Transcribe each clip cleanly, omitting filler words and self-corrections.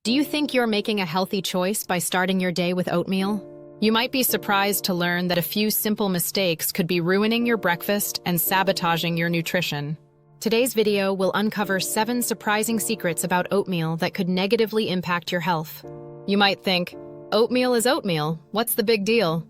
Do you think you're making a healthy choice by starting your day with oatmeal? You might be surprised to learn that a few simple mistakes could be ruining your breakfast and sabotaging your nutrition. Today's video will uncover 7 surprising secrets about oatmeal that could negatively impact your health. You might think, oatmeal is oatmeal, what's the big deal?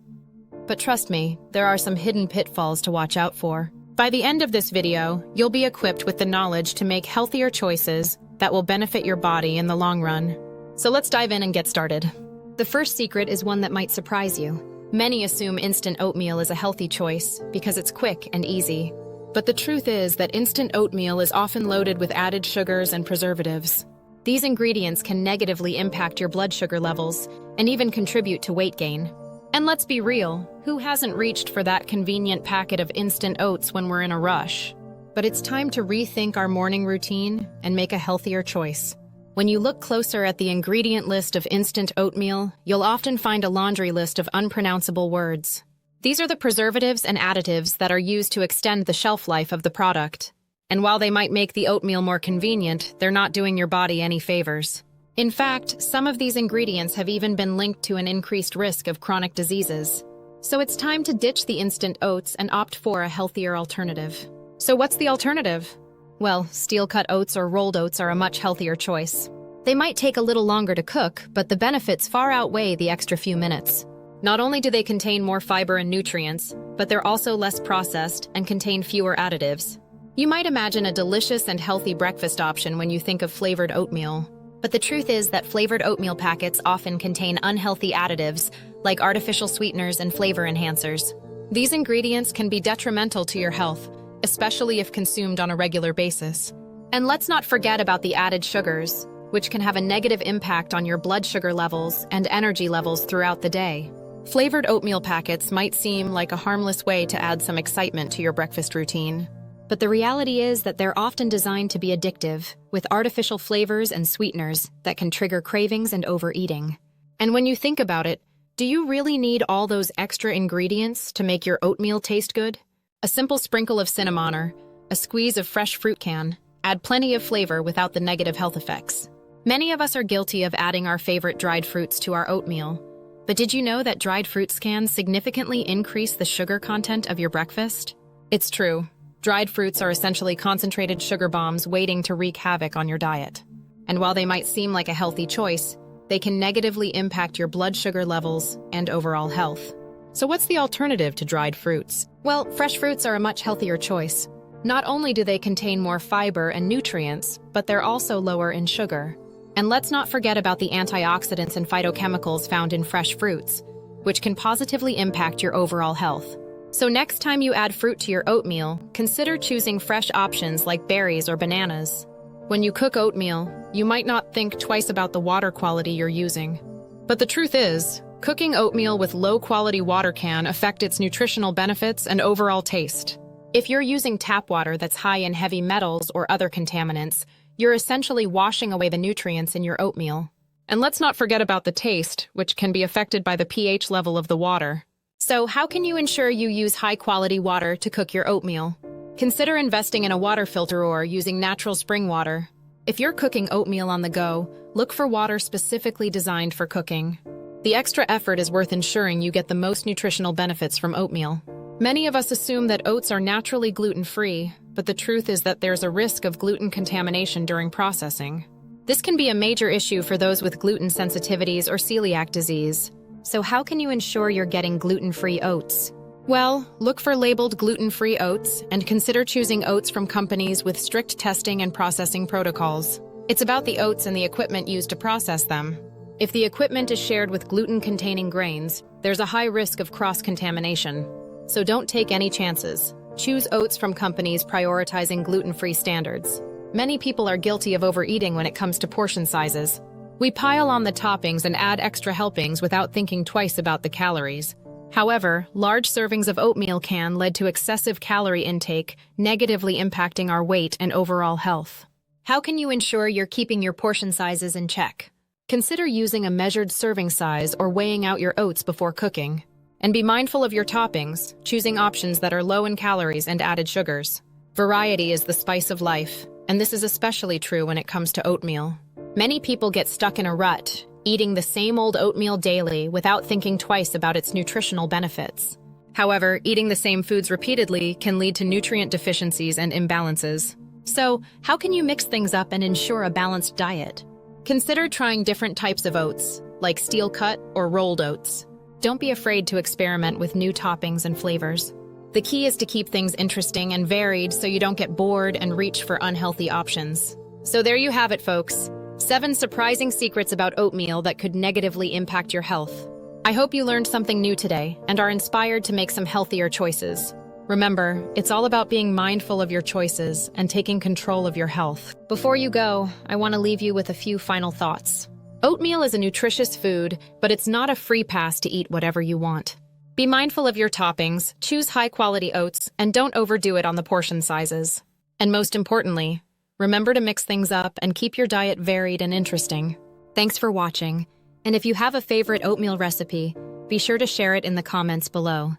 But trust me, there are some hidden pitfalls to watch out for. By the end of this video, you'll be equipped with the knowledge to make healthier choices that will benefit your body in the long run. So let's dive in and get started. The first secret is one that might surprise you. Many assume instant oatmeal is a healthy choice because it's quick and easy. But the truth is that instant oatmeal is often loaded with added sugars and preservatives. These ingredients can negatively impact your blood sugar levels and even contribute to weight gain. And let's be real, who hasn't reached for that convenient packet of instant oats when we're in a rush? But it's time to rethink our morning routine and make a healthier choice. When you look closer at the ingredient list of instant oatmeal, you'll often find a laundry list of unpronounceable words. These are the preservatives and additives that are used to extend the shelf life of the product. And while they might make the oatmeal more convenient, they're not doing your body any favors. In fact, some of these ingredients have even been linked to an increased risk of chronic diseases. So it's time to ditch the instant oats and opt for a healthier alternative. So what's the alternative? Well, steel-cut oats or rolled oats are a much healthier choice. They might take a little longer to cook, but the benefits far outweigh the extra few minutes. Not only do they contain more fiber and nutrients, but they're also less processed and contain fewer additives. You might imagine a delicious and healthy breakfast option when you think of flavored oatmeal. But the truth is that flavored oatmeal packets often contain unhealthy additives, like artificial sweeteners and flavor enhancers. These ingredients can be detrimental to your health, especially if consumed on a regular basis. And let's not forget about the added sugars, which can have a negative impact on your blood sugar levels and energy levels throughout the day. Flavored oatmeal packets might seem like a harmless way to add some excitement to your breakfast routine. But the reality is that they're often designed to be addictive, with artificial flavors and sweeteners that can trigger cravings and overeating. And when you think about it, do you really need all those extra ingredients to make your oatmeal taste good? A simple sprinkle of cinnamon or a squeeze of fresh fruit can add plenty of flavor without the negative health effects. Many of us are guilty of adding our favorite dried fruits to our oatmeal. But did you know that dried fruits can significantly increase the sugar content of your breakfast? It's true. Dried fruits are essentially concentrated sugar bombs waiting to wreak havoc on your diet. And while they might seem like a healthy choice, they can negatively impact your blood sugar levels and overall health. So what's the alternative to dried fruits? Well, fresh fruits are a much healthier choice. Not only do they contain more fiber and nutrients, but they're also lower in sugar. And let's not forget about the antioxidants and phytochemicals found in fresh fruits, which can positively impact your overall health. So next time you add fruit to your oatmeal, consider choosing fresh options like berries or bananas. When you cook oatmeal, you might not think twice about the water quality you're using. But the truth is, cooking oatmeal with low-quality water can affect its nutritional benefits and overall taste. If you're using tap water that's high in heavy metals or other contaminants, you're essentially washing away the nutrients in your oatmeal. And let's not forget about the taste, which can be affected by the pH level of the water. So how can you ensure you use high-quality water to cook your oatmeal? Consider investing in a water filter or using natural spring water. If you're cooking oatmeal on the go, look for water specifically designed for cooking. The extra effort is worth ensuring you get the most nutritional benefits from oatmeal. Many of us assume that oats are naturally gluten-free, but the truth is that there's a risk of gluten contamination during processing. This can be a major issue for those with gluten sensitivities or celiac disease. So how can you ensure you're getting gluten-free oats? Well, look for labeled gluten-free oats and consider choosing oats from companies with strict testing and processing protocols. It's about the oats and the equipment used to process them. If the equipment is shared with gluten-containing grains, there's a high risk of cross-contamination. So don't take any chances. Choose oats from companies prioritizing gluten-free standards. Many people are guilty of overeating when it comes to portion sizes. We pile on the toppings and add extra helpings without thinking twice about the calories. However, large servings of oatmeal can lead to excessive calorie intake, negatively impacting our weight and overall health. How can you ensure you're keeping your portion sizes in check? Consider using a measured serving size or weighing out your oats before cooking. And be mindful of your toppings, choosing options that are low in calories and added sugars. Variety is the spice of life, and this is especially true when it comes to oatmeal. Many people get stuck in a rut, eating the same old oatmeal daily without thinking twice about its nutritional benefits. However, eating the same foods repeatedly can lead to nutrient deficiencies and imbalances. So, how can you mix things up and ensure a balanced diet? Consider trying different types of oats, like steel cut or rolled oats. Don't be afraid to experiment with new toppings and flavors. The key is to keep things interesting and varied so you don't get bored and reach for unhealthy options. So there you have it, folks. 7 surprising secrets about oatmeal that could negatively impact your health. I hope you learned something new today and are inspired to make some healthier choices. Remember, it's all about being mindful of your choices and taking control of your health. Before you go, I want to leave you with a few final thoughts. Oatmeal is a nutritious food, but it's not a free pass to eat whatever you want. Be mindful of your toppings, choose high-quality oats, and don't overdo it on the portion sizes. And most importantly, remember to mix things up and keep your diet varied and interesting. Thanks for watching, and if you have a favorite oatmeal recipe, be sure to share it in the comments below.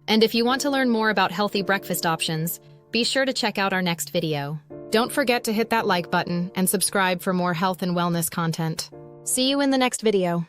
And if you want to learn more about healthy breakfast options, be sure to check out our next video. Don't forget to hit that like button and subscribe for more health and wellness content. See you in the next video.